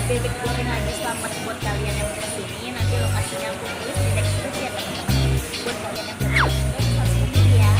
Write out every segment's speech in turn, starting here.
bebek goreng aja selamat buat kalian yang kesini. Nanti lokasinya aku tulis di deskripsi ya teman-teman. Buat kalian yang belum subscribe ya.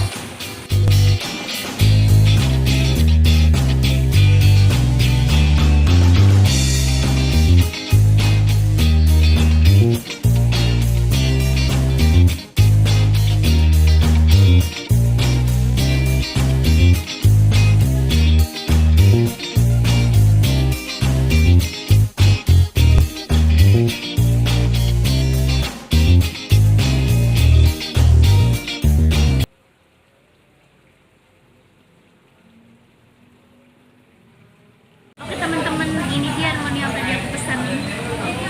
Oke teman-teman, ini dia menu yang tadi aku pesan,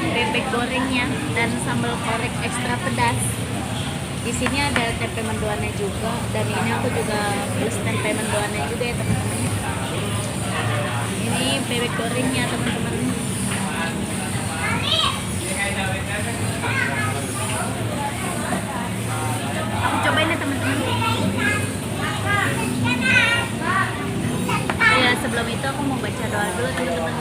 bebek gorengnya dan sambal korek ekstra pedas. Di sini ada tempe mendoannya juga, dan ini aku juga plus tempe mendoannya juga ya teman-teman. Ini bebek gorengnya teman-teman. Aku cobain ya teman-teman. Ya sebelum itu aku mau baca doa dulu teman-teman.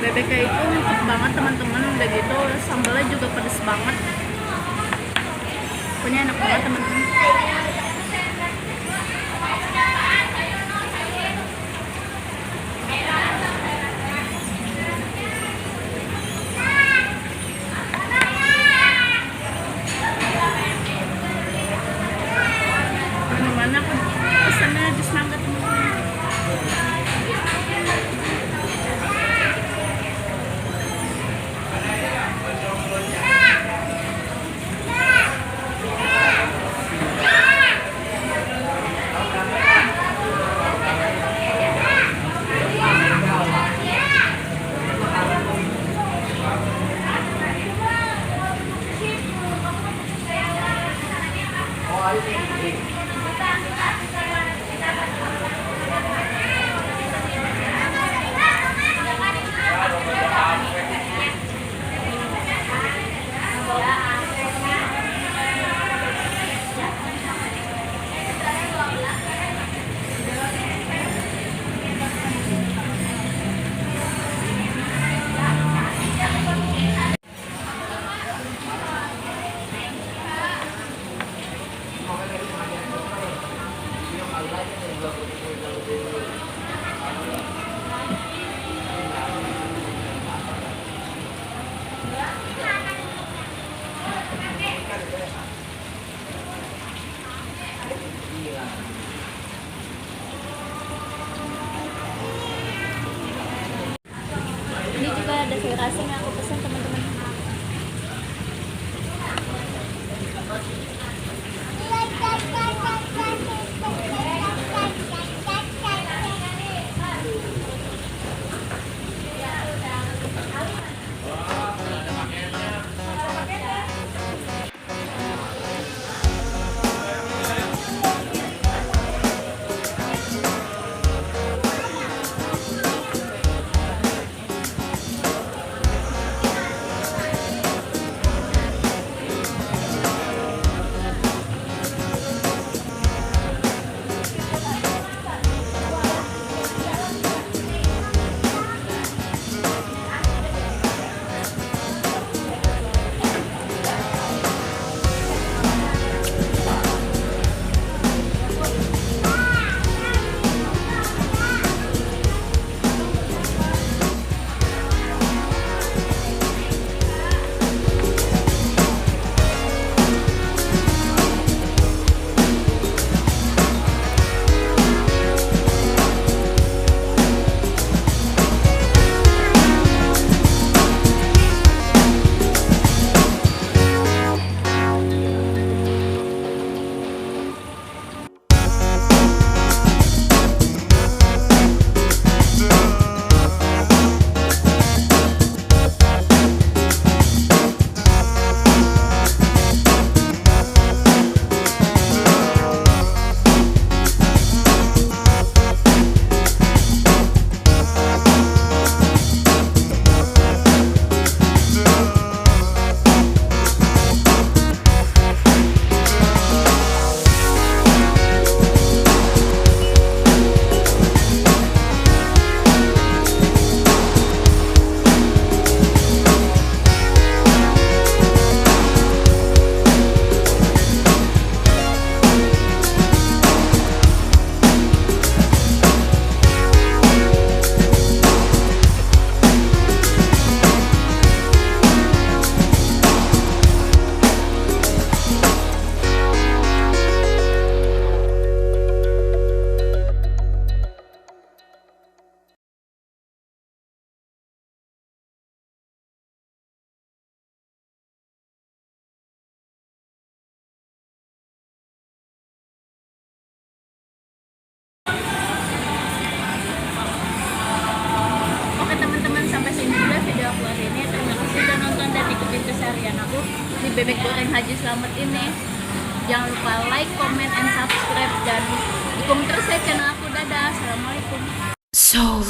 Bebeknya itu empuk banget teman-teman, udah gitu sambalnya juga pedes banget, pokoknya enak banget teman-teman. Mana aku pesannya jus mangga teman-teman. Ini juga ada sayur asem yang aku pesan teman-teman. Oke teman-teman, sampai sini dulu video aku hari ini. Terima kasih sudah nonton dan ikutin keseharian aku di bebek goreng Haji Slamet ini. Jangan lupa like, comment, and subscribe, dan dukung terus ya channel aku. Dadah, assalamualaikum. So